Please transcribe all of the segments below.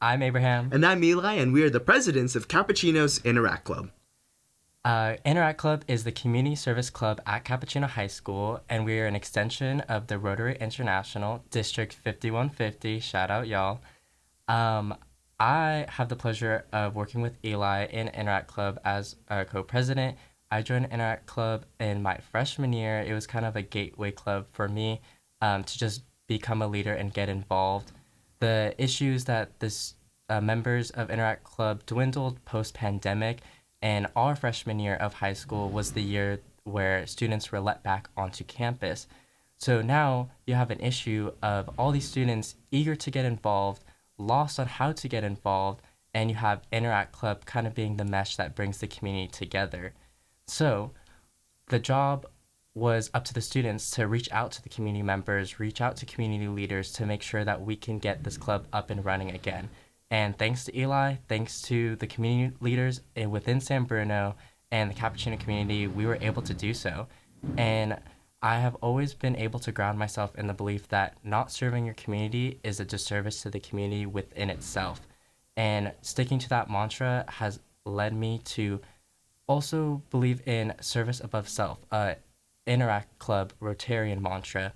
I'm Abraham. And I'm Eli, and we are the presidents of Capuchinos Interact Club. Interact Club is the community service club at Capuchino High School, and we are an extension of the Rotary International District 5150. Shout out, y'all. I have the pleasure of working with Eli in Interact Club as a co-president. I joined Interact Club in my freshman year. It was kind of a gateway club for me to just become a leader and get involved. The issues that this members of Interact Club dwindled post-pandemic, and our freshman year of high school was the year where students were let back onto campus. So now you have an issue of all these students eager to get involved, lost on how to get involved, and you have Interact Club kind of being the mesh that brings the community together. So the job was up to the students to reach out to the community members, reach out to community leaders to make sure that we can get this club up and running again. And thanks to Eli, thanks to the community leaders within San Bruno and the Cappuccino community, we were able to do so. And I have always been able to ground myself in the belief that not serving your community is a disservice to the community within itself. And sticking to that mantra has led me to also believe in service above self, Interact Club Rotarian mantra.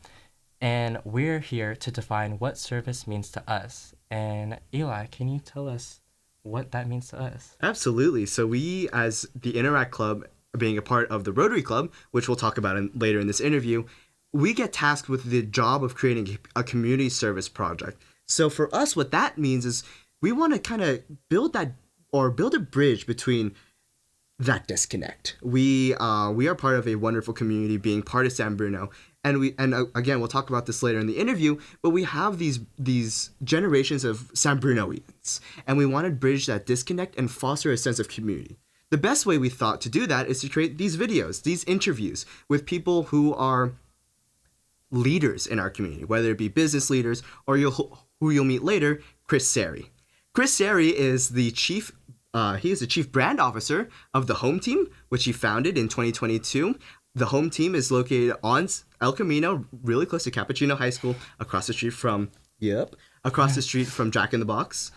And we're here to define what service means to us. And Eli, can you tell us what that means to us? Absolutely. So we, as the Interact Club, being a part of the Rotary Club, which we'll talk about later in this interview, we get tasked with the job of creating a community service project. So for us, what that means is we want to kind of build a bridge between that disconnect. We are part of a wonderful community, being part of San Bruno, and again, we'll talk about this later in the interview, but we have these generations of San Brunoians, and we want to bridge that disconnect and foster a sense of community. The best way we thought to do that is to create these videos, these interviews with people who are leaders in our community, whether it be business leaders or who you'll meet later, Chris Scerri. Chris Scerri is the chief brand officer of the Home Team, which he founded in 2022. The Home Team is located on El Camino, really close to Capuchino High School, across the street from Jack in the Box.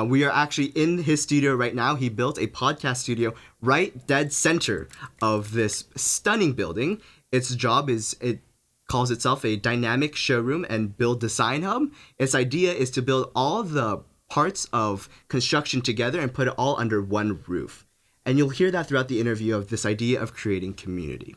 We are actually in his studio right now. He built a podcast studio right dead center of this stunning building. Its job is, it calls itself a dynamic showroom and build design hub. Its idea is to build all the parts of construction together and put it all under one roof. And you'll hear that throughout the interview of this idea of creating community.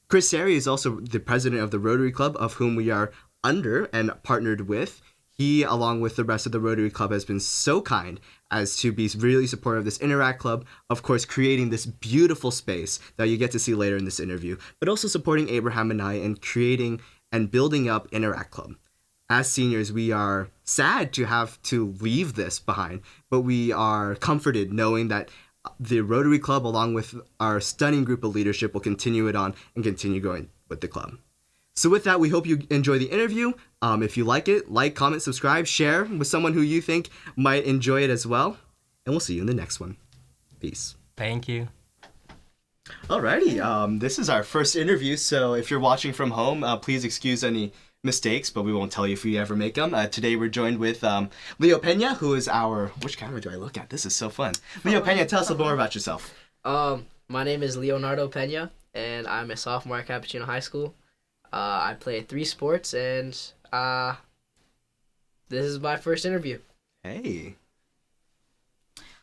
Chris Scerri is also the president of the Rotary Club, of whom we are under and partnered with. He, along with the rest of the Rotary Club, has been so kind as to be really supportive of this Interact Club, of course, creating this beautiful space that you get to see later in this interview, but also supporting Abraham and I in creating and building up Interact Club. As seniors, we are sad to have to leave this behind, but we are comforted knowing that the Rotary Club, along with our stunning group of leadership, will continue it on and continue going with the club. So with that, we hope you enjoy the interview. If you like it, like, comment, subscribe, share with someone who you think might enjoy it as well. And we'll see you in the next one. Peace. Thank you. Alrighty, this is our first interview, so if you're watching from home, please excuse any mistakes, but we won't tell you if we ever make them. Today we're joined with Leo Pena, who is which camera do I look at? This is so fun. Leo Pena, tell us a little more about yourself. My name is Leonardo Pena, and I'm a sophomore at Capuchino High School. I play 3 sports, and this is my first interview. Hey.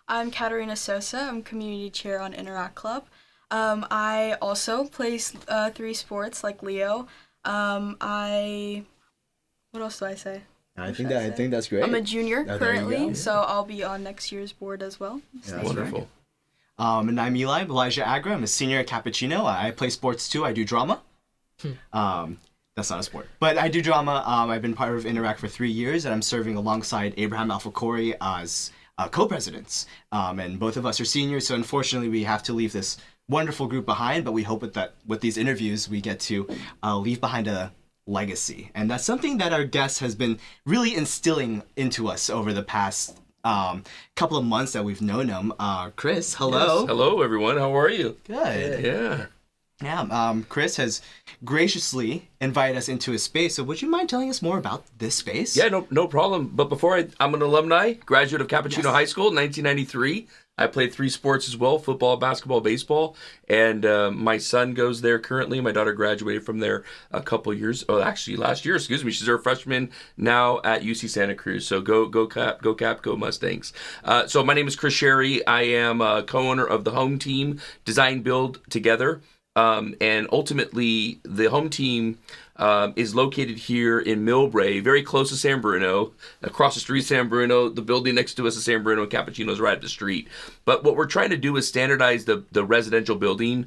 I'm Katarina Sosa. I'm community chair on Interact Club. I also play 3 sports like Leo. What else do I say? I think that's great. I'm a junior currently, yeah. So I'll be on next year's board as well. Yeah, that's Wonderful. Right. And I'm Elijah Agra. I'm a senior at Capuchino. I play sports too. I do drama. That's not a sport, but I do drama. I've been part of Interact for 3 years, and I'm serving alongside Abraham Alfacori as co-presidents. And both of us are seniors, so unfortunately we have to leave this wonderful group behind, but we hope that with these interviews we get to leave behind a legacy. And that's something that our guest has been really instilling into us over the past couple of months that we've known him. Chris, hello. Yes. Hello, everyone. How are you? Good. Yeah. Yeah, Chris has graciously invited us into his space. So would you mind telling us more about this space? Yeah, no problem. But before I'm an alumni, graduate of Capuchino High School, 1993. I played 3 sports as well: football, basketball, baseball. And my son goes there currently. My daughter graduated from there a couple years. Oh, actually, last year. Excuse me. She's a freshman now at UC Santa Cruz. So go Cap, go Mustangs. So my name is Chris Scerri. I am a co-owner of the home team, Design Build Together. And ultimately, the home team is located here in Millbrae, very close to San Bruno, across the street, San Bruno. The building next to us is San Bruno, and Capuchinos right up the street. But what we're trying to do is standardize the residential building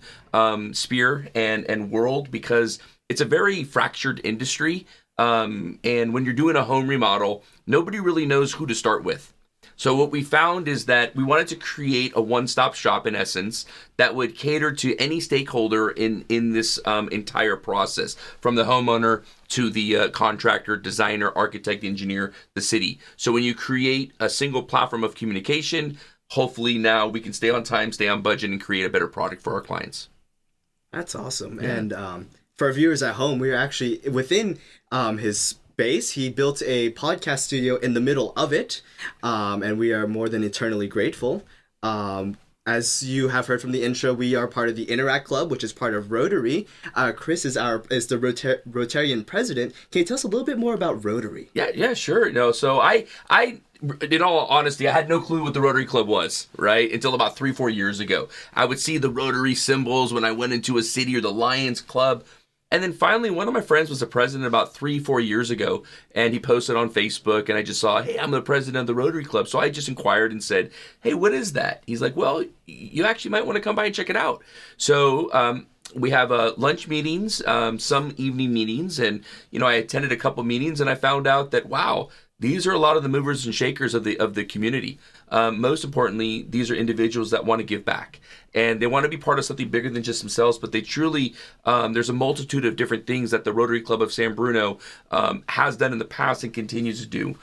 sphere and world, because it's a very fractured industry. And when you're doing a home remodel, nobody really knows who to start with. So what we found is that we wanted to create a one-stop shop, in essence, that would cater to any stakeholder in this entire process, from the homeowner to the contractor, designer, architect, engineer, the city. So when you create a single platform of communication, hopefully now we can stay on time, stay on budget, and create a better product for our clients. That's awesome. Yeah. And for our viewers at home, we are actually within his space. He built a podcast studio in the middle of it, and we are more than eternally grateful. As you have heard from the intro, we are part of the Interact Club, which is part of Rotary. Chris is the Rotarian president. Can you tell us a little bit more about Rotary? Yeah, sure. No, so I in all honesty, I had no clue what the Rotary Club was, right? Until about 3-4 years ago. I would see the Rotary symbols when I went into a city, or the Lions Club. And then finally, one of my friends was the president about 3-4 years ago, and he posted on Facebook, and I just saw, hey, I'm the president of the Rotary Club. So I just inquired and said, hey, what is that? He's like, well, you actually might want to come by and check it out. So we have lunch meetings, some evening meetings, and I attended a couple meetings, and I found out that, wow, these are a lot of the movers and shakers of the community. Most importantly, these are individuals that want to give back, and they want to be part of something bigger than just themselves. But they truly, there's a multitude of different things that the Rotary Club of San Bruno has done in the past and continues to do.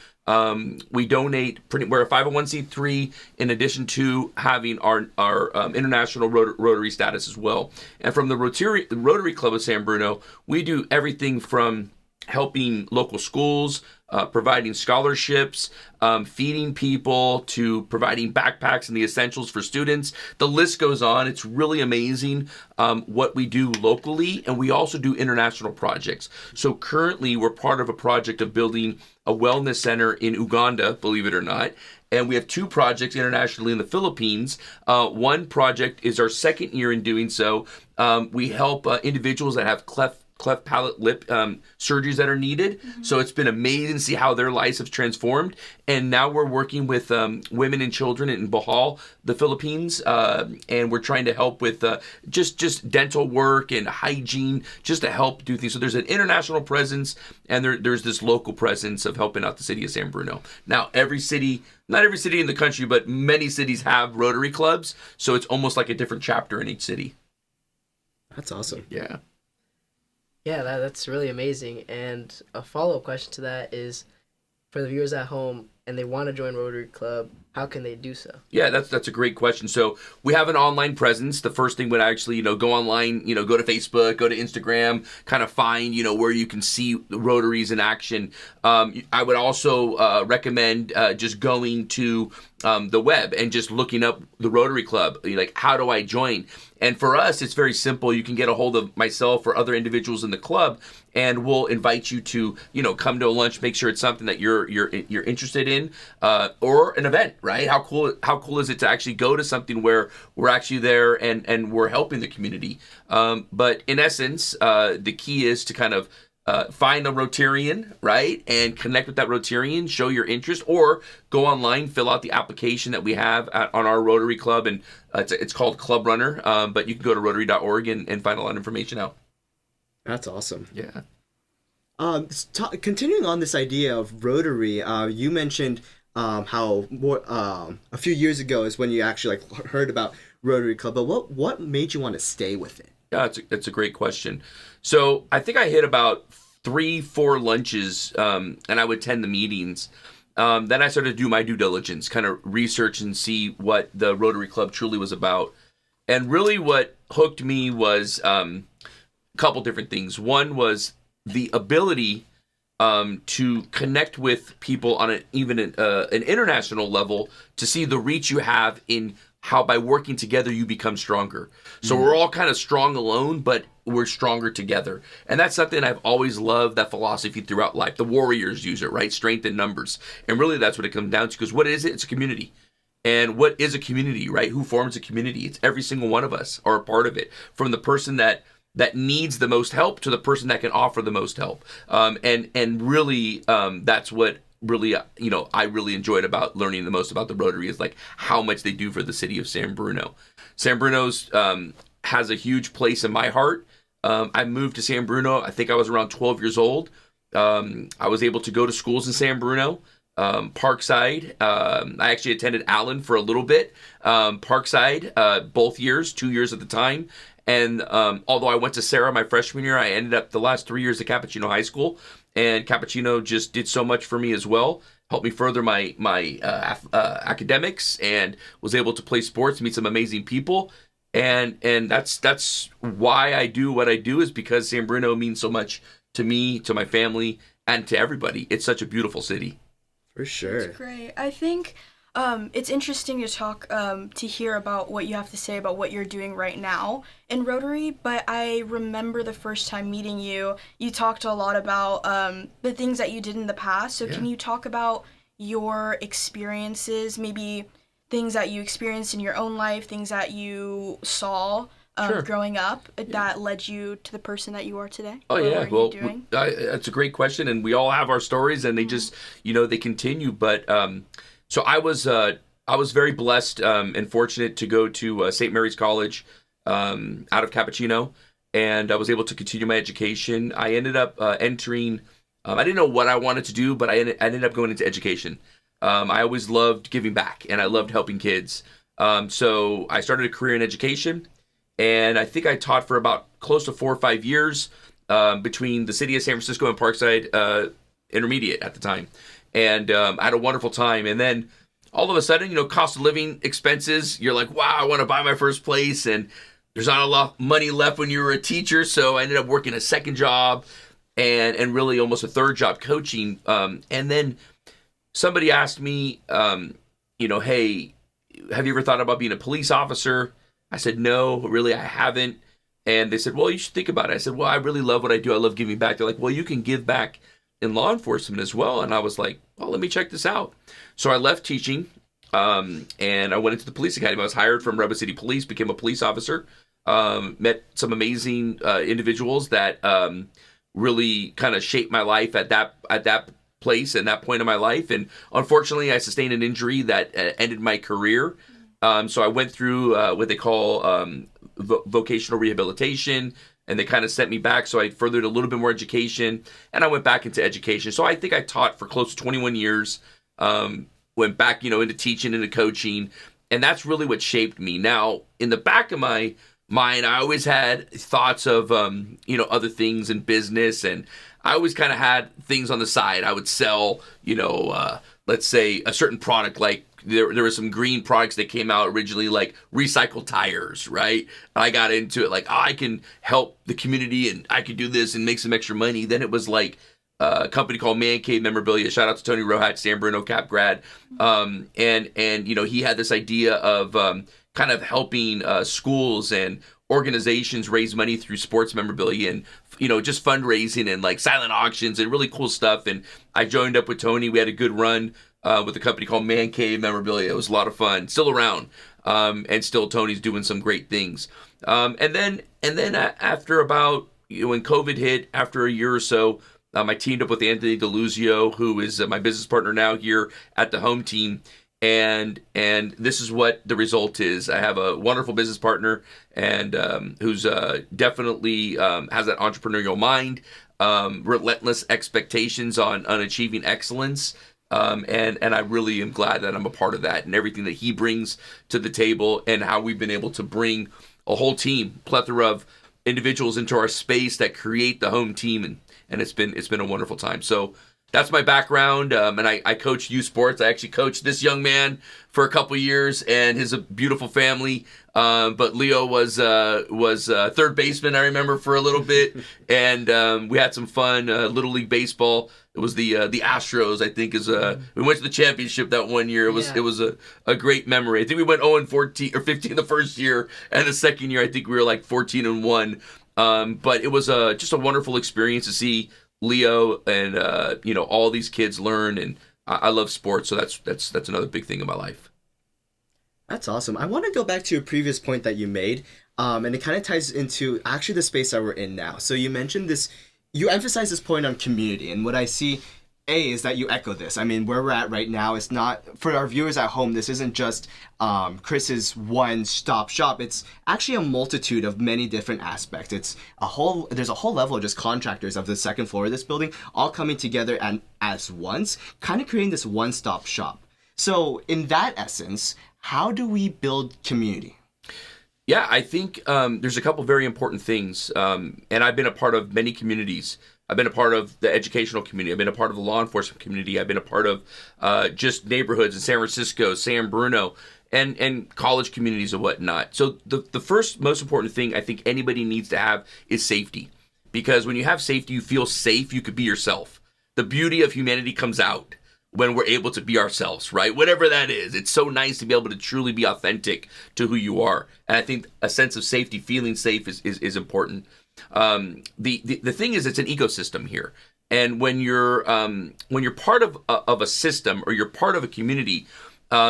We donate. We're a 501c3 in addition to having our international Rotary status as well. And from the Rotary Club of San Bruno, we do everything from helping local schools, providing scholarships, feeding people, to providing backpacks and the essentials for students. The list goes on. It's really amazing what we do locally, and we also do international projects. So currently, we're part of a project of building a wellness center in Uganda, believe it or not. And we have 2 projects internationally in the Philippines. One project is our second year in doing so. We help individuals that have cleft palate lip surgeries that are needed. Mm-hmm. So it's been amazing to see how their lives have transformed. And now we're working with women and children in Bohol, the Philippines, and we're trying to help with just dental work and hygiene, just to help do things. So there's an international presence, and there's this local presence of helping out the city of San Bruno. Now, not every city in the country, but many cities have Rotary clubs, so it's almost like a different chapter in each city. That's awesome. Yeah. Yeah, that's really amazing. And a follow-up question to that is, for the viewers at home and they want to join Rotary Club, how can they do so? Yeah, that's a great question. So we have an online presence. The first thing would actually, go online, go to Facebook, go to Instagram, kind of find, where you can see the Rotaries in action. I would also recommend just going to the web and just looking up the Rotary Club. Like, how do I join? And for us, it's very simple. You can get a hold of myself or other individuals in the club, and we'll invite you to, come to a lunch, make sure it's something that you're interested in, or an event, right? How cool is it to actually go to something where we're actually there and we're helping the community? But in essence, the key is to kind of find a Rotarian, right, and connect with that Rotarian, show your interest, or go online, fill out the application that we have on our Rotary Club, and it's called Club Runner, but you can go to rotary.org and find a lot of information out. That's awesome. Yeah. Continuing on this idea of Rotary, you mentioned how a few years ago is when you actually heard about Rotary Club, but what made you want to stay with it? Yeah, it's a great question. So I think I hit about 3-4 lunches, and I would attend the meetings. Then I started to do my due diligence, kind of research and see what the Rotary Club truly was about. And really what hooked me was a couple different things. One was the ability to connect with people on an international level, to see the reach you have in how by working together you become stronger. So we're all kind of strong alone, but we're stronger together. And that's something I've always loved, that philosophy throughout life. The warriors use it, right? Strength in numbers. And really that's what it comes down to, because what is it? It's a community. And what is a community, right? Who forms a community? It's every single one of us are a part of it. From the person that needs the most help to the person that can offer the most help. And really, that's what really, I really enjoyed about learning the most about the Rotary, is like how much they do for the city of San Bruno. San Bruno's has a huge place in my heart. I moved to San Bruno, I think I was around 12 years old. I was able to go to schools in San Bruno. Parkside. I actually attended Allen for a little bit. Parkside, both years, 2 years at the time. And although I went to Sarah my freshman year, I ended up the last 3 years at Capuchino High School. And Capuchino just did so much for me as well. Helped me further my academics, and was able to play sports, meet some amazing people. And that's why I do what I do, is because San Bruno means so much to me, to my family, and to everybody. It's such a beautiful city. For sure. That's great. I think it's interesting to talk, to hear about what you have to say about what you're doing right now in Rotary, but I remember the first time meeting you, you talked a lot about the things that you did in the past. So Can you talk about your experiences, maybe things that you experienced in your own life, things that you saw Sure. growing up that led you to the person that you are today? Oh, Or yeah. what are Well, you doing? that's a great question, and we all have our stories, and they just, they continue. But so I was very blessed and fortunate to go to St. Mary's College out of Capuchino, and I was able to continue my education. I ended up entering. I didn't know what I wanted to do, but I ended up going into education. I always loved giving back, and I loved helping kids. So I started a career in education. And I think I taught for about close to 4 or 5 years between the city of San Francisco and Parkside Intermediate at the time. And I had a wonderful time. And then all of a sudden, cost of living expenses, you're like, wow, I want to buy my first place. And there's not a lot of money left when you were a teacher. So I ended up working a second job and really almost a third job coaching. And then somebody asked me, hey, have you ever thought about being a police officer? I said, no, really, I haven't. And they said, well, you should think about it. I said, well, I really love what I do. I love giving back. They're like, well, you can give back in law enforcement as well. And I was like, well, let me check this out. So I left teaching and I went into the police academy. I was hired from Rebel City Police, became a police officer, met some amazing individuals that really kind of shaped my life at that place and that point in my life. And unfortunately, I sustained an injury that ended my career. So I went through what they call vocational rehabilitation, and they kind of sent me back. So I furthered a little bit more education, and I went back into education. So I think I taught for close to 21 years, went back, into teaching, into coaching, and that's really what shaped me. Now, in the back of my mind, I always had thoughts of, other things in business, and I always kind of had things on the side. I would sell, let's say a certain product, like there were some green products that came out originally, like recycled tires, right? I got into it like, I can help the community and I could do this and make some extra money. Then it was like a company called Man Cave Memorabilia. Shout out to Tony Rohat, San Bruno Cap grad. And he had this idea of kind of helping schools and organizations raise money through sports memorabilia and just fundraising and like silent auctions and really cool stuff. And I joined up with Tony. We had a good run with a company called Man Cave Memorabilia. It was a lot of fun. Still around, and still Tony's doing some great things. And then after about when COVID hit, after a year or so, I teamed up with Anthony DeLuzio, who is my business partner now here at the home team. And this is what the result is. I have a wonderful business partner and who's definitely has that entrepreneurial mind, relentless expectations on achieving excellence. And I really am glad that I'm a part of that and everything that he brings to the table and how we've been able to bring a whole team, plethora of individuals into our space that create the home team. And it's been a wonderful time. So that's my background, and I coach youth sports. I actually coached this young man for a couple years and his beautiful family. But Leo was third baseman, I remember, for a little bit, and we had some fun Little League baseball. It was the Astros, I think, we went to the championship that one year. It was a great memory. I think we went 0-14 or 15 the first year, and the second year I think we were like 14-1. But it was just a wonderful experience to see Leo and all these kids learn, and I love sports, so that's another big thing in my life. That's awesome. I want to go back to a previous point that you made, and it kind of ties into actually the space that we're in now. So you mentioned this, you emphasize this point on community, and what I see, is that you echo this. I mean, where we're at right now is not, for our viewers at home, this isn't just Chris's one-stop shop. It's actually a multitude of many different aspects. There's a whole level of just contractors of the second floor of this building all coming together and as once, kind of creating this one-stop shop. So in that essence, how do we build community? Yeah, I think there's a couple very important things, and I've been a part of many communities. I've been a part of the educational community. I've been a part of the law enforcement community. I've been a part of just neighborhoods in San Francisco, San Bruno, and college communities and whatnot. So the first most important thing I think anybody needs to have is safety. Because when you have safety, you feel safe, you could be yourself. The beauty of humanity comes out when we're able to be ourselves, right? Whatever that is. It's so nice to be able to truly be authentic to who you are. And I think a sense of safety, feeling safe is important. The thing is, it's an ecosystem here. And when you're part of a system, or you're part of a community,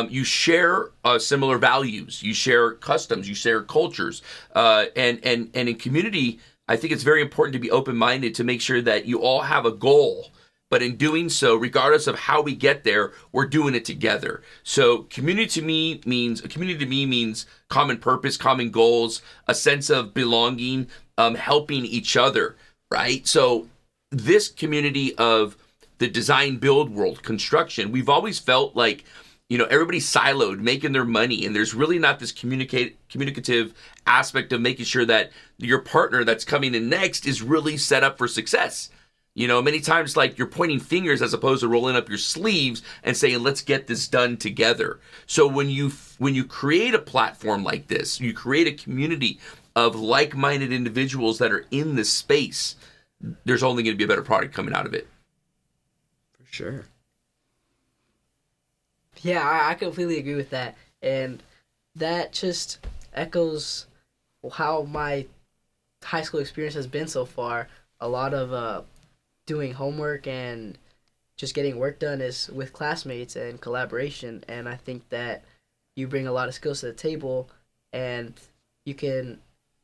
you share similar values, you share customs, you share cultures, and in community, I think it's very important to be open-minded to make sure that you all have a goal. But in doing so, regardless of how we get there, we're doing it together. So community to me means common purpose, common goals, a sense of belonging, helping each other, right? So this community of the design build world, construction, we've always felt like, everybody's siloed, making their money, and there's really not this communicative aspect of making sure that your partner that's coming in next is really set up for success. Many times, like, you're pointing fingers as opposed to rolling up your sleeves and saying, let's get this done together. So when you create a platform like this, you create a community of like-minded individuals that are in this space, there's only going to be a better product coming out of it. For sure. Yeah, I completely agree with that. And that just echoes how my high school experience has been so far. A lot of doing homework and just getting work done is with classmates and collaboration, and I think that you bring a lot of skills to the table, and you can,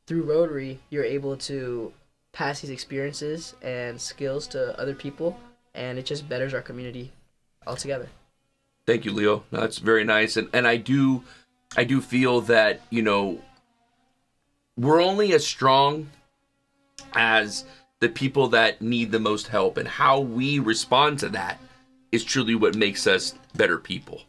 through Rotary, you're able to pass these experiences and skills to other people, and it just betters our community altogether. Thank you, Leo. That's very nice, and I do feel that we're only as strong as the people that need the most help, and how we respond to that is truly what makes us better people.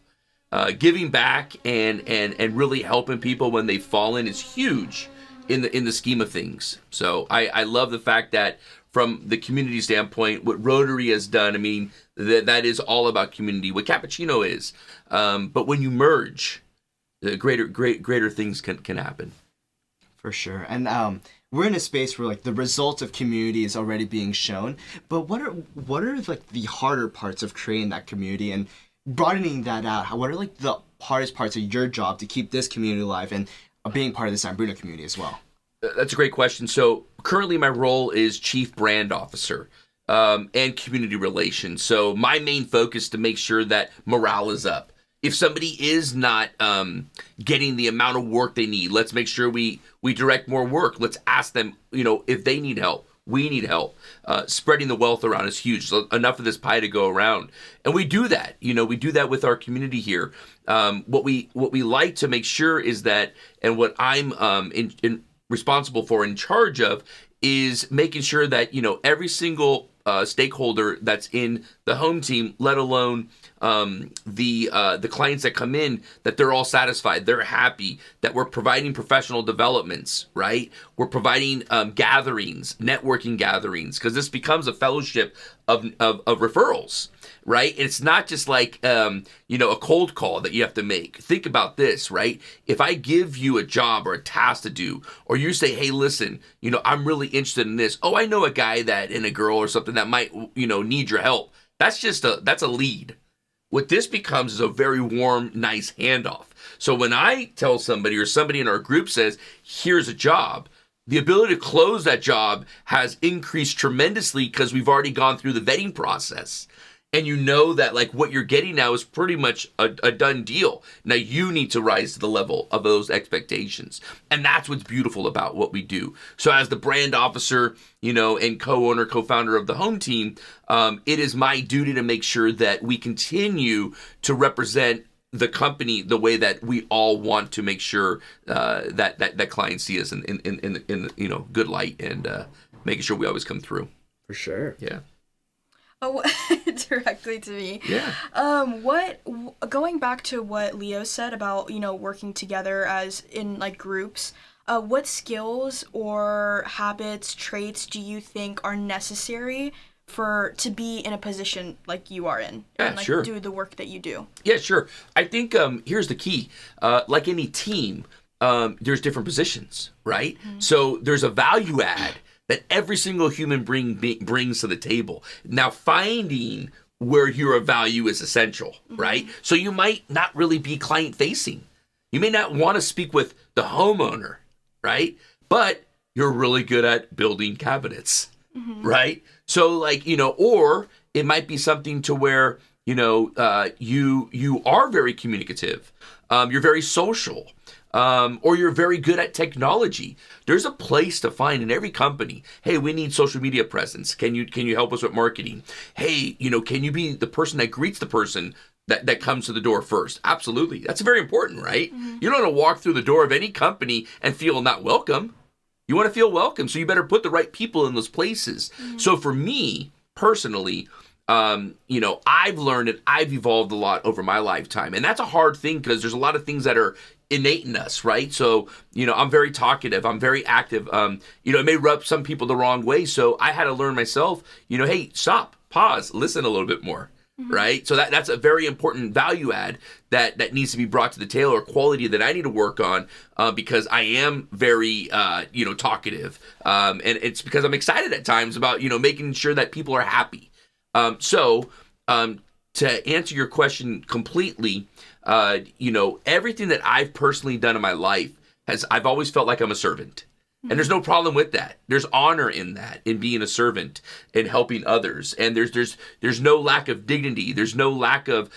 Giving back and really helping people when they've fallen is huge in the scheme of things. So I love the fact that from the community standpoint, what Rotary has done, I mean, that is all about community, what Cappuccino is. But when you merge, the greater things can happen. For sure. And we're in a space where, like, the results of community is already being shown, but what are like the harder parts of creating that community and broadening that out? What are, like, the hardest parts of your job to keep this community alive and being part of the San Bruno community as well? That's a great question. So currently my role is Chief Brand Officer and Community Relations. So my main focus to make sure that morale is up. If somebody is not getting the amount of work they need, let's make sure we direct more work. Let's ask them, if they need help. We need help. Spreading the wealth around is huge. So enough of this pie to go around, and we do that. We do that with our community here. What we like to make sure is that, and what I'm responsible for, in charge of, is making sure that every single stakeholder that's in the home team, let alone the clients that come in, that they're all satisfied, they're happy, that we're providing professional developments, right? We're providing gatherings, networking gatherings, because this becomes a fellowship of referrals, right? It's not just like a cold call that you have to make. Think about this, right? If I give you a job or a task to do, or you say, hey, listen, I'm really interested in this. Oh, I know a guy and a girl or something that might need your help. That's a lead. What this becomes is a very warm, nice handoff. So when I tell somebody, or somebody in our group says, here's a job, the ability to close that job has increased tremendously because we've already gone through the vetting process. And you know that like what you're getting now is pretty much a done deal. Now you need to rise to the level of those expectations. And that's what's beautiful about what we do. So as the brand officer, and co-owner, co-founder of the home team, it is my duty to make sure that we continue to represent the company the way that we all want to make sure that clients see us in good light, and making sure we always come through. For sure. Yeah. Oh, directly to me. Yeah. Going back to what Leo said about, working together as in like groups, what skills or habits, traits do you think are necessary to be in a position like you are in? Yeah, and sure. do the work that you do? Yeah, sure. I think here's the key. Like any team, there's different positions, right? Mm-hmm. So there's a value add that every single human brings to the table. Now, finding where your value is essential, mm-hmm. right? So you might not really be client-facing. You may not want to speak with the homeowner, right? But you're really good at building cabinets, mm-hmm. right? So, or it might be something to where, you are very communicative. You're very social. Or you're very good at technology. There's a place to find in every company. Hey, we need social media presence. Can you help us with marketing? Hey, can you be the person that greets the person that comes to the door first? Absolutely. That's very important, right? Mm-hmm. You don't want to walk through the door of any company and feel not welcome. You want to feel welcome, so you better put the right people in those places. Mm-hmm. So for me, personally, I've learned and I've evolved a lot over my lifetime. And that's a hard thing because there's a lot of things that are innate in us, right? So, I'm very talkative. I'm very active. It may rub some people the wrong way. So I had to learn myself, hey, stop, pause, listen a little bit more, mm-hmm. right? So that's a very important value add that needs to be brought to the table, or quality that I need to work on because I am very, talkative. And it's because I'm excited at times about, making sure that people are happy. To answer your question completely, everything that I've personally done in my life I've always felt like I'm a servant. Mm-hmm. And there's no problem with that. There's honor in that, in being a servant and helping others. And there's no lack of dignity. There's no lack of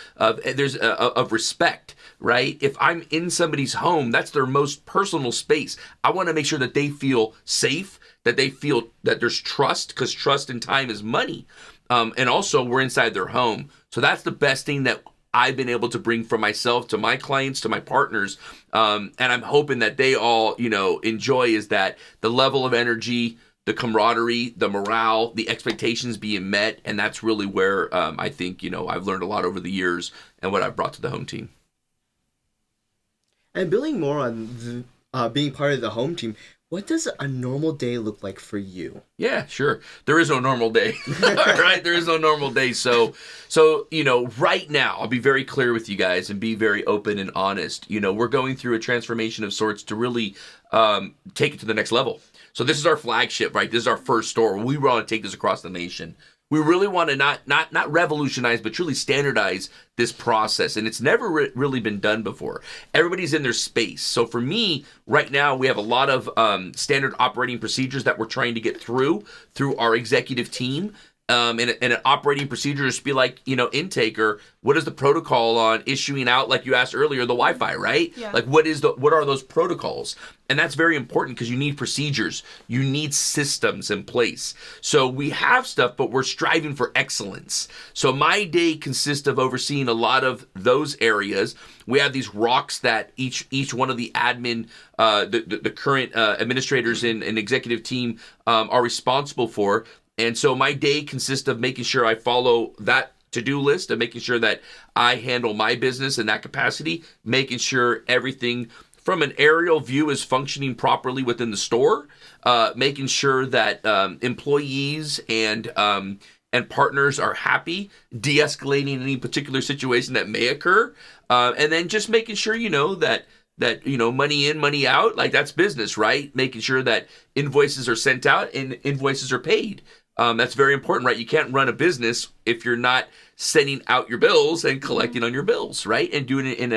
respect, right? If I'm in somebody's home, that's their most personal space. I want to make sure that they feel safe, that they feel that there's trust, because trust in time is money. And also we're inside their home. So that's the best thing that I've been able to bring from myself to my clients, to my partners. And I'm hoping that they all, enjoy is that the level of energy, the camaraderie, the morale, the expectations being met. And that's really where I think, I've learned a lot over the years and what I've brought to the home team. And building more on being part of the home team, what does a normal day look like for you? Yeah, sure. There is no normal day, right? There is no normal day. So, right now, I'll be very clear with you guys and be very open and honest. We're going through a transformation of sorts to really take it to the next level. So this is our flagship, right? This is our first store. We want to take this across the nation. We really want to not revolutionize, but truly standardize this process. And it's never really been done before. Everybody's in their space. So for me, right now, we have a lot of standard operating procedures that we're trying to get through our executive team. And an operating procedure is to be like, intake, or what is the protocol on issuing out, like you asked earlier, the Wi-Fi, right? Yeah. Like what are those protocols? And that's very important because you need procedures. You need systems in place. So we have stuff, but we're striving for excellence. So my day consists of overseeing a lot of those areas. We have these rocks that each one of the admin, the current administrators and executive team are responsible for. And so my day consists of making sure I follow that to-do list and making sure that I handle my business in that capacity, making sure everything from an aerial view is functioning properly within the store, making sure that employees and partners are happy, de-escalating any particular situation that may occur, and then just making sure, that money in, money out, like that's business, right? Making sure that invoices are sent out and invoices are paid. That's very important, right? You can't run a business if you're not sending out your bills and collecting on your bills, right? And doing it in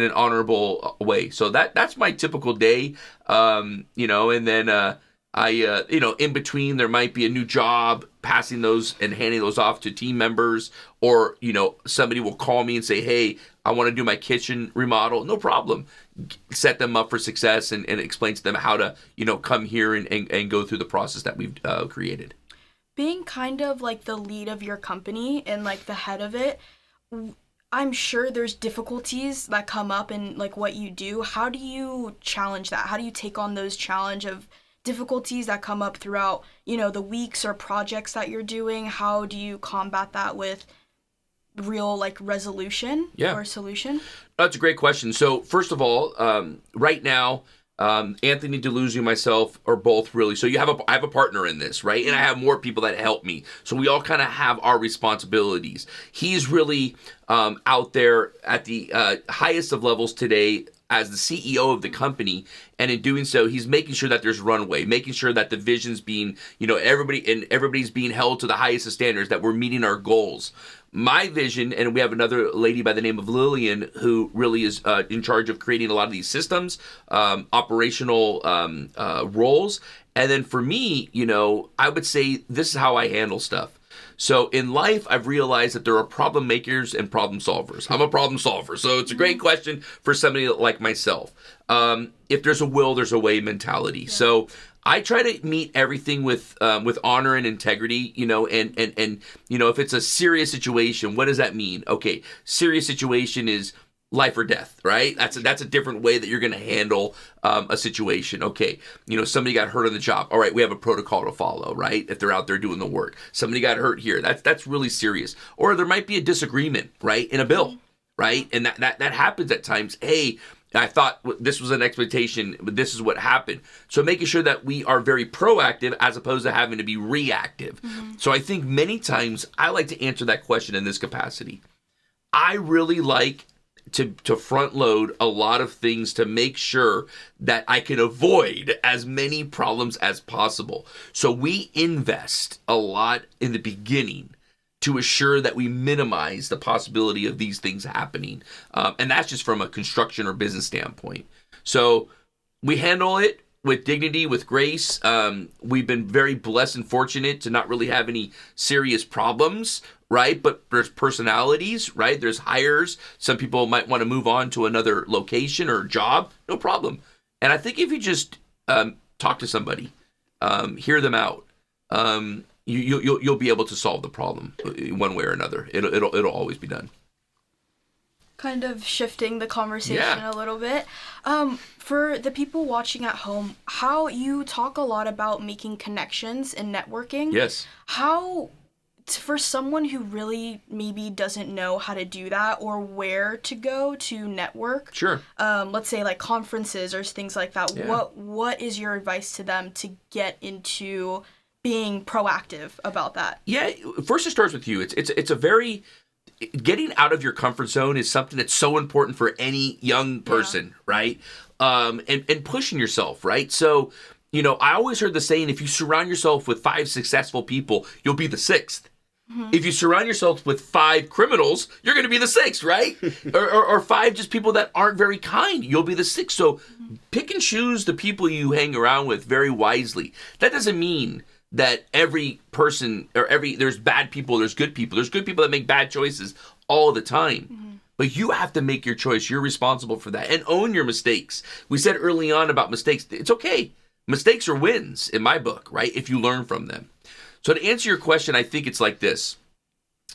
an honorable way. So that's my typical day, and then in between there might be a new job, passing those and handing those off to team members, or somebody will call me and say, hey, I want to do my kitchen remodel. No problem. Set them up for success and explain to them how to come here and go through the process that we've created. Being kind of like the lead of your company and like the head of it, I'm sure there's difficulties that come up in like what you do. How do you challenge that? How do you take on those challenge of difficulties that come up throughout, the weeks or projects that you're doing? How do you combat that with real like resolution or solution? That's a great question. So first of all, right now, Anthony DeLuzio and myself are both really, so I have a partner in this, right? And I have more people that help me. So we all kind of have our responsibilities. He's really out there at the highest of levels today as the CEO of the company. And in doing so, he's making sure that there's runway, making sure that the vision's being, everybody's being held to the highest of standards, that we're meeting our goals. My vision, and we have another lady by the name of Lillian who really is in charge of creating a lot of these systems, operational roles. And then for me, I would say this is how I handle stuff. So in life, I've realized that there are problem makers and problem solvers. I'm a problem solver. So it's a great question for somebody like myself. If there's a will, there's a way mentality. Yeah. So I try to meet everything with honor and integrity, and if it's a serious situation, what does that mean? Okay, serious situation is life or death, right? That's a different way that you're going to handle a situation. Okay, somebody got hurt on the job. All right, we have a protocol to follow, right? If they're out there doing the work, somebody got hurt here. That's really serious. Or there might be a disagreement, right, in a bill, right? And that happens at times. Hey, I thought this was an expectation, but this is what happened. So making sure that we are very proactive as opposed to having to be reactive. Mm-hmm. So I think many times I like to answer that question in this capacity. I really like to front load a lot of things to make sure that I can avoid as many problems as possible. So we invest a lot in the beginning to assure that we minimize the possibility of these things happening. And that's just from a construction or business standpoint. So we handle it with dignity, with grace. We've been very blessed and fortunate to not really have any serious problems, right? But there's personalities, right? There's hires. Some people might want to move on to another location or job. No problem. And I think if you just talk to somebody, hear them out, you'll be able to solve the problem one way or another. It'll always be done. Kind of shifting the conversation a little bit. For the people watching at home, how you talk a lot about making connections and networking. Yes. How, for someone who really maybe doesn't know how to do that or where to go to network. Sure. Let's say like conferences or things like that. Yeah. What is your advice to them to get into being proactive about that? Yeah, first it starts with you. It's a very, getting out of your comfort zone is something that's so important for any young person, right? And pushing yourself, right? So, I always heard the saying, if you surround yourself with 5 successful people, you'll be the 6th. Mm-hmm. If you surround yourself with 5 criminals, you're going to be the 6th, right? or 5 just people that aren't very kind, you'll be the 6th. So pick and choose the people you hang around with very wisely. That doesn't mean that every person there's bad people, there's good people. There's good people that make bad choices all the time. Mm-hmm. But you have to make your choice. You're responsible for that. And own your mistakes. We said early on about mistakes. It's okay. Mistakes are wins in my book, right? If you learn from them. So to answer your question, I think it's like this.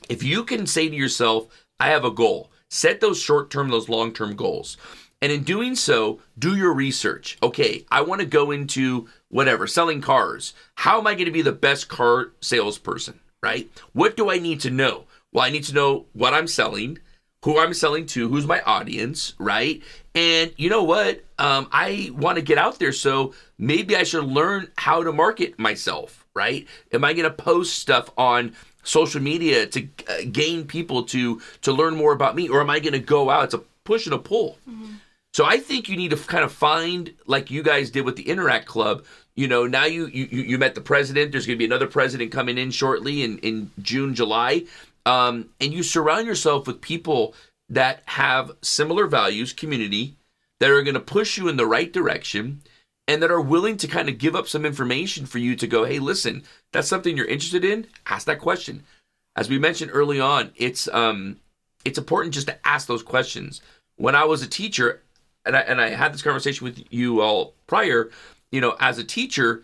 If you can say to yourself, I have a goal. Set those short-term, those long-term goals. And in doing so, do your research. Okay, I want to go into whatever, selling cars. How am I going to be the best car salesperson, right? What do I need to know? Well, I need to know what I'm selling, who I'm selling to, who's my audience, right? And you know what? I want to get out there, so maybe I should learn how to market myself, right? Am I going to post stuff on social media to gain people to learn more about me, or am I going to go out? It's a push and a pull. Mm-hmm. So I think you need to kind of find, like you guys did with the Interact Club. You know, now you met the president. There's going to be another president coming in shortly in June, July. And you surround yourself with people that have similar values, community, that are going to push you in the right direction, and that are willing to kind of give up some information for you to go, hey, listen, that's something you're interested in? Ask that question. As we mentioned early on, it's important just to ask those questions. When I was a teacher, and I had this conversation with you all prior, you know, as a teacher,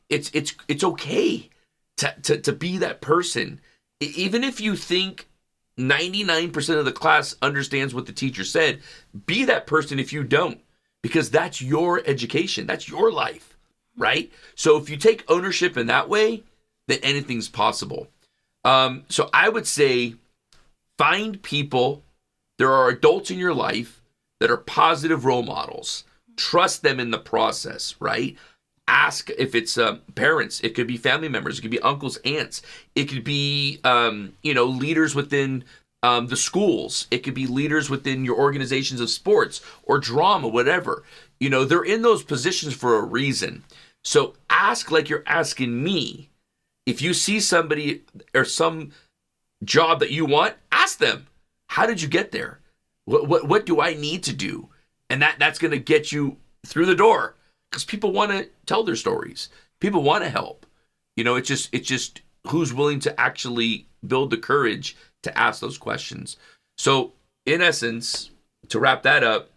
it's okay to be that person. Even if you think 99% of the class understands what the teacher said, be that person if you don't, because that's your education. That's your life, right? So if you take ownership in that way, then anything's possible. So I would say find people. There are adults in your life that are positive role models. Trust them in the process, right? Ask if it's parents. It could be family members. It could be uncles, aunts. It could be, leaders within the schools. It could be leaders within your organizations of sports or drama, whatever. You know, they're in those positions for a reason. So ask like you're asking me. If you see somebody or some job that you want, ask them, how did you get there? What do I need to do? And that's going to get you through the door, because people want to tell their stories. People want to help. You know, it's just who's willing to actually build the courage to ask those questions. So in essence, to wrap that up,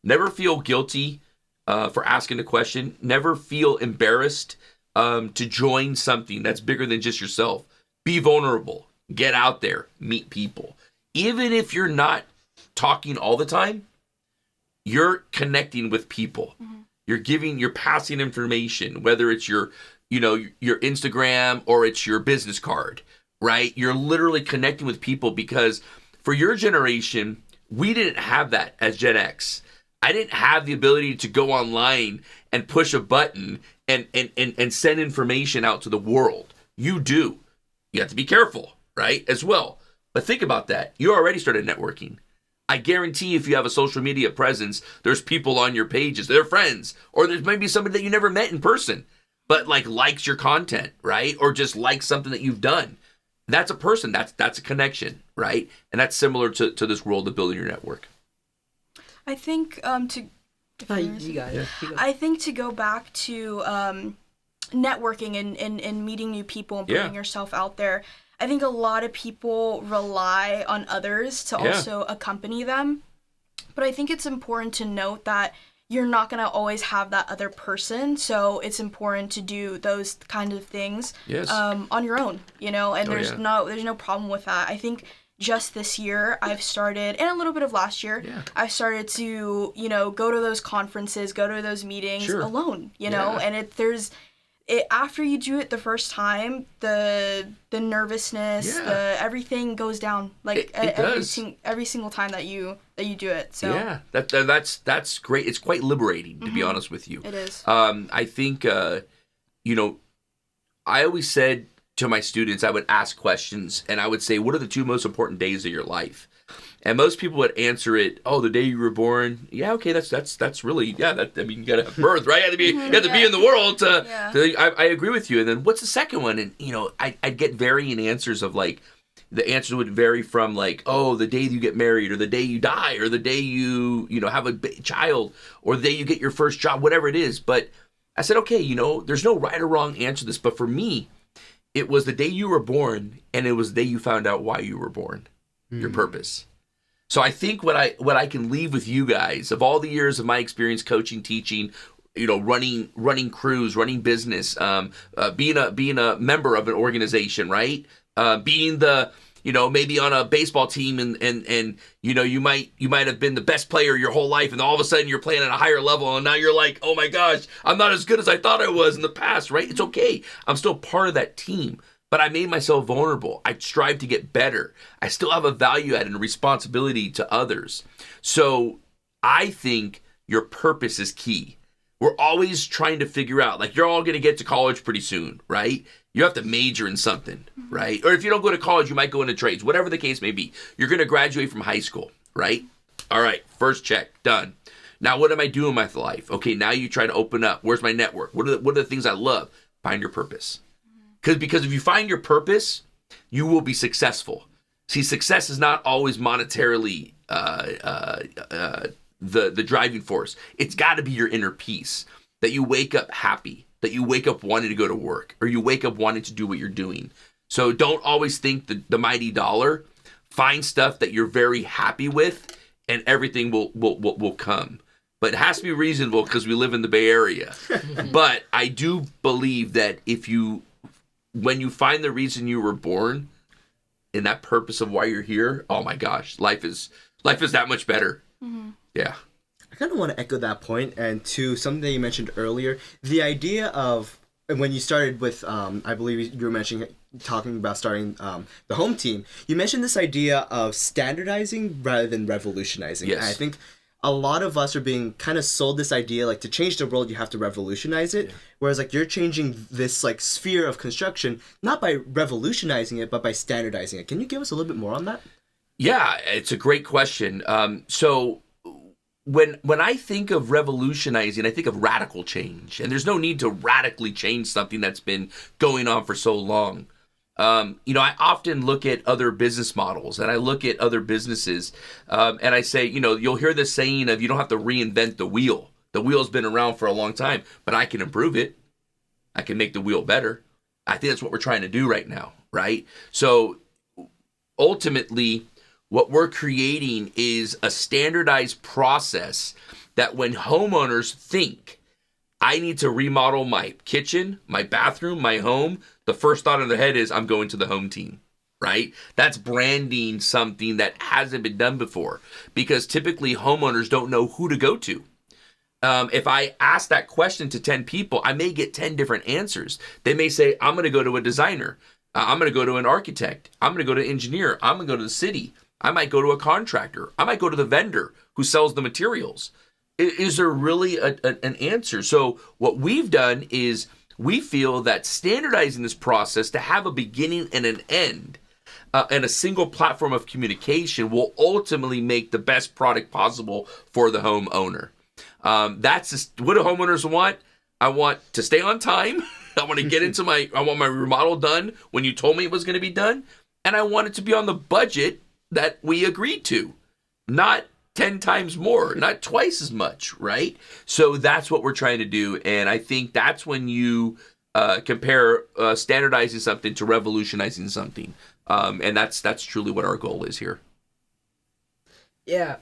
never feel guilty for asking a question. Never feel embarrassed to join something that's bigger than just yourself. Be vulnerable. Get out there. Meet people. Even if you're not talking all the time, you're connecting with people. Mm-hmm. You're passing information, whether it's your Instagram or it's your business card, right? You're literally connecting with people, because for your generation, we didn't have that as Gen X. I didn't have the ability to go online and push a button and send information out to the world. You do. You have to be careful, right? As well. But think about that. You already started networking. I guarantee if you have a social media presence, there's people on your pages, they're friends, or there's maybe somebody that you never met in person, but likes your content, right? Or just likes something that you've done. That's a person. That's a connection, right? And that's similar to this world of building your network. I think You got it. I think to go back to networking and meeting new people and putting yourself out there, I think a lot of people rely on others to also accompany them. But I think it's important to note that you're not going to always have that other person. So it's important to do those kind of things on your own, you know, and there's no problem with that. I think just this year I've started, and a little bit of last year, I've started to, go to those conferences, go to those meetings alone, you know, and after you do it the first time, the nervousness, everything goes down every single time that you do it. So that's great. It's quite liberating, to be honest with you. It is. I think I always said to my students, I would ask questions and I would say, what are the 2 most important days of your life? And most people would answer it, the day you were born. Yeah, okay, that's really, you gotta have birth, right? You have to be in the world to I agree with you. And then what's the second one? And, I'd get varying answers of the answers would vary from the day you get married, or the day you die, or the day you have a child, or the day you get your first job, whatever it is. But I said, okay, there's no right or wrong answer to this. But for me, it was the day you were born, and it was the day you found out why you were born, your purpose. So I think what I can leave with you guys, of all the years of my experience coaching, teaching, running crews, running business, being a member of an organization, right? Being the maybe on a baseball team and you might have been the best player your whole life, and all of a sudden you're playing at a higher level, and now you're like, oh my gosh, I'm not as good as I thought I was in the past, right? It's okay. I'm still part of that team, but I made myself vulnerable. I strive to get better. I still have a value add and a responsibility to others. So I think your purpose is key. We're always trying to figure out, like, you're all going to get to college pretty soon, right? You have to major in something, right? Or if you don't go to college, you might go into trades, whatever the case may be. You're going to graduate from high school, right? All right, first check, done. Now, what am I doing with my life? Okay, now you try to open up. Where's my network? What are the things I love? Find your purpose. Because if you find your purpose, you will be successful. See, success is not always monetarily the driving force. It's got to be your inner peace, that you wake up happy, that you wake up wanting to go to work, or you wake up wanting to do what you're doing. So don't always think the mighty dollar. Find stuff that you're very happy with, and everything will come. But it has to be reasonable, because we live in the Bay Area. But I do believe that when you find the reason you were born and that purpose of why you're here, oh my gosh, life is that much better. Yeah. I kind of want to echo that point, and to something that you mentioned earlier, the idea of when you started with, I believe you were talking about starting the home team, you mentioned this idea of standardizing rather than revolutionizing. Yes. And I think a lot of us are being kind of sold this idea, like, to change the world, you have to revolutionize it. Yeah. Whereas, like, you're changing this, like, sphere of construction, not by revolutionizing it, but by standardizing it. Can you give us a little bit more on that? Yeah, it's a great question. So when I think of revolutionizing, I think of radical change. And there's no need to radically change something that's been going on for so long. I often look at other business models, and I look at other businesses, and I say, you'll hear this saying of, you don't have to reinvent the wheel. The wheel's been around for a long time, but I can improve it. I can make the wheel better. I think that's what we're trying to do right now, right? So ultimately, what we're creating is a standardized process that when homeowners think, I need to remodel my kitchen, my bathroom, my home, the first thought in their head is, I'm going to the home team, right? That's branding something that hasn't been done before, because typically homeowners don't know who to go to. If I ask that question to 10 people, I may get 10 different answers. They may say, I'm going to go to a designer. I'm going to go to an architect. I'm going to go to an engineer. I'm going to go to the city. I might go to a contractor. I might go to the vendor who sells the materials. Is there really an answer? So what we've done is we feel that standardizing this process to have a beginning and an end and a single platform of communication will ultimately make the best product possible for the homeowner. That's just, what do homeowners want? I want to stay on time. I want to get into I want my remodel done when you told me it was going to be done. And I want it to be on the budget that we agreed to, not 10 times more, not twice as much, right? So that's what we're trying to do. And I think that's when you compare standardizing something to revolutionizing something. And that's truly what our goal is here. Yeah.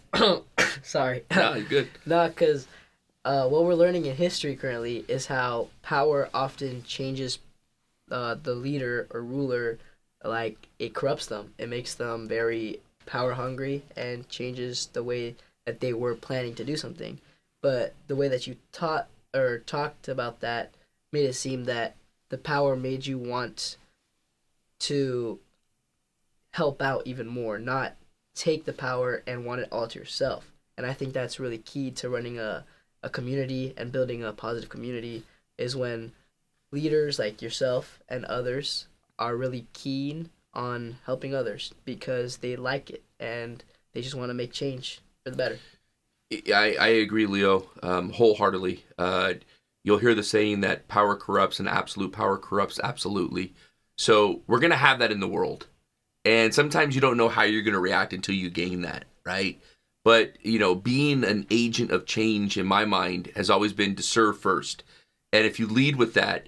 Sorry. No, you're good. No, because what we're learning in history currently is how power often changes the leader or ruler. Like, it corrupts them. It makes them very power hungry and changes the way that they were planning to do something. But the way that you talked about that made it seem that the power made you want to help out even more, not take the power and want it all to yourself. And I think that's really key to running a community and building a positive community, is when leaders like yourself and others are really keen on helping others because they like it and they just want to make change for the better. I agree, Leo, wholeheartedly. You'll hear the saying that power corrupts and absolute power corrupts absolutely. So we're going to have that in the world. And sometimes you don't know how you're going to react until you gain that, right? But, being an agent of change, in my mind, has always been to serve first. And if you lead with that,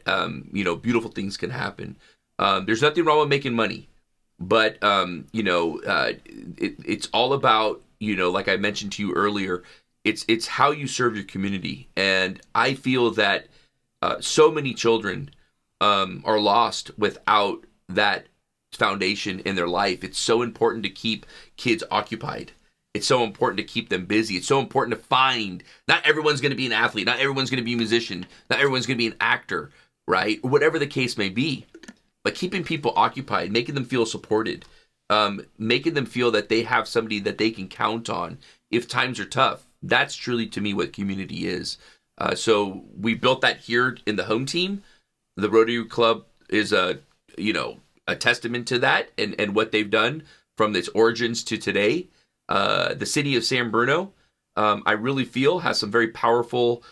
beautiful things can happen. There's nothing wrong with making money. But, it's all about, like I mentioned to you earlier, it's how you serve your community. And I feel that so many children are lost without that foundation in their life. It's so important to keep kids occupied. It's so important to keep them busy. It's so important to find, not everyone's going to be an athlete, not everyone's going to be a musician, not everyone's going to be an actor, right? Whatever the case may be. But keeping people occupied, making them feel supported, making them feel that they have somebody that they can count on if times are tough. That's truly, to me, what community is. So we built that here in the home team. The Rotary Club is a testament to that and what they've done from its origins to today. The city of San Bruno, I really feel, has some very powerful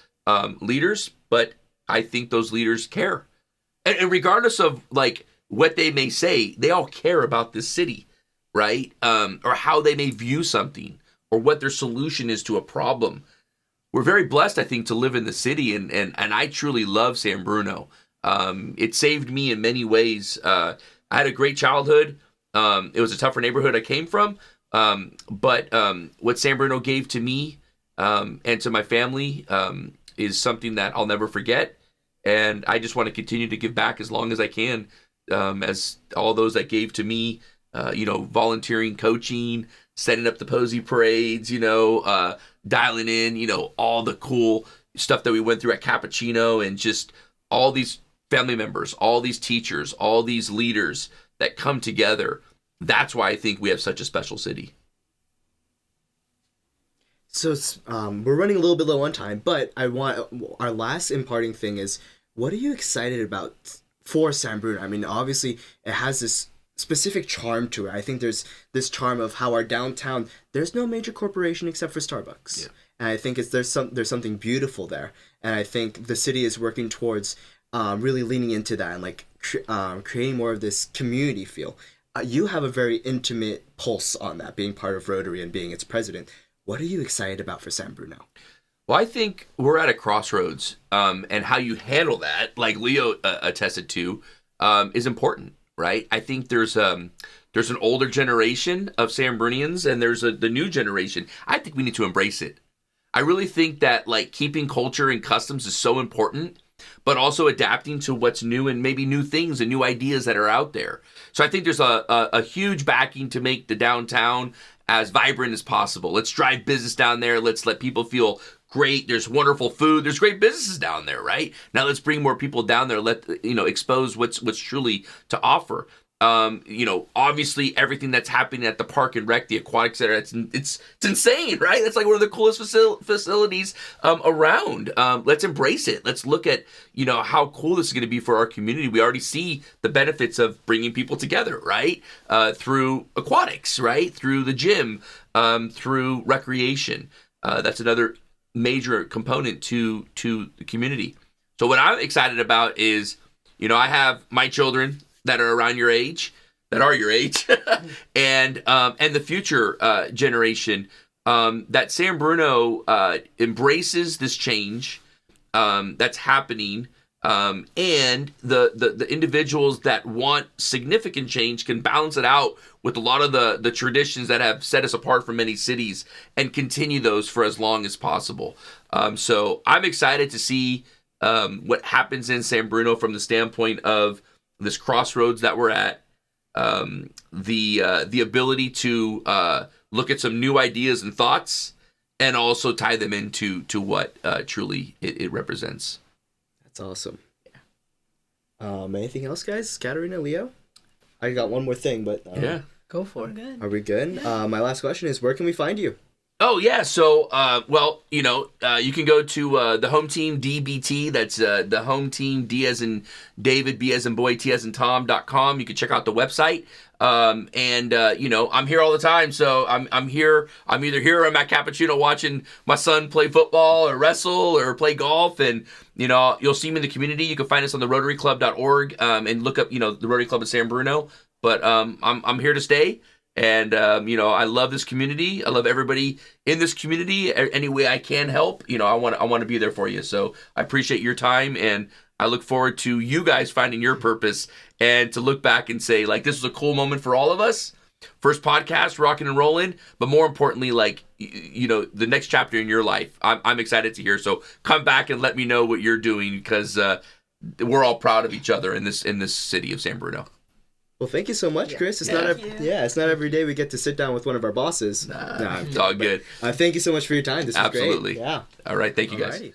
leaders, but I think those leaders care. And regardless of like what they may say, they all care about this city, right? Or how they may view something or what their solution is to a problem. We're very blessed, I think, to live in the city, and I truly love San Bruno. It saved me in many ways. I had a great childhood. It was a tougher neighborhood I came from, but what San Bruno gave to me and to my family is something that I'll never forget, and I just want to continue to give back as long as I can, as all those that gave to me, volunteering, coaching, setting up the Posey parades, dialing in, all the cool stuff that we went through at Capuchino, and just all these family members, all these teachers, all these leaders that come together. That's why I think we have such a special city. So we're running a little bit low on time, but I want our last imparting thing is, what are you excited about for San Bruno? I mean, obviously it has this specific charm to it. I think there's this charm of how our downtown, there's no major corporation except for Starbucks. Yeah. And I think there's something beautiful there. And I think the city is working towards really leaning into that and like creating more of this community feel. You have a very intimate pulse on that, being part of Rotary and being its president. What are you excited about for San Bruno? Well, I think we're at a crossroads, and how you handle that, like Leo attested to, is important, right? I think there's an older generation of San Brunians, and there's the new generation. I think we need to embrace it. I really think that like keeping culture and customs is so important, but also adapting to what's new and maybe new things and new ideas that are out there. So I think there's a huge backing to make the downtown as vibrant as possible. Let's drive business down there. Let's let people feel great. There's wonderful food. There's great businesses down there, right? Now let's bring more people down there. Let expose what's truly to offer. Obviously everything that's happening at the Park and Rec, the aquatic center, it's insane, right? That's like one of the coolest facilities around. Let's embrace it. Let's look at, how cool this is going to be for our community. We already see the benefits of bringing people together, right? Through aquatics, right? Through the gym, through recreation. That's another major component to the community. So what I'm excited about is, I have my children that are around your age, that are your age, and the future generation, that San Bruno embraces this change that's happening, and the individuals that want significant change can balance it out with a lot of the traditions that have set us apart from many cities and continue those for as long as possible. So I'm excited to see what happens in San Bruno from the standpoint of this crossroads that we're at, the ability to look at some new ideas and thoughts, and also tie them into what truly it represents. That's awesome. Yeah. Anything else, guys? Katarina, Leo? I got one more thing, but yeah, go for it. Good. Are we good? Yeah. My last question is, where can we find you? Oh, yeah. So, you can go to the home team DBT. That's the home team, D as in David, B as in boy, T as in Tom.com. You can check out the website. I'm here all the time. So I'm here. I'm either here or I'm at Capuchino watching my son play football or wrestle or play golf. And, you'll see me in the community. You can find us on the rotaryclub.org and look up, the Rotary Club of San Bruno. But I'm here to stay. And, I love this community. I love everybody in this community. Any way I can help, I want to be there for you. So I appreciate your time, and I look forward to you guys finding your purpose and to look back and say, like, this was a cool moment for all of us. First podcast, rocking and rolling. But more importantly, like, the next chapter in your life, I'm excited to hear. So come back and let me know what you're doing, because we're all proud of each other in this city of San Bruno. Well, thank you so much, Yeah. Chris. It's Yeah. not Thank you. it's not every day we get to sit down with one of our bosses. It's all good. Thank you so much for your time. This was Absolutely. great. Yeah. All right. Thank you guys. Alrighty.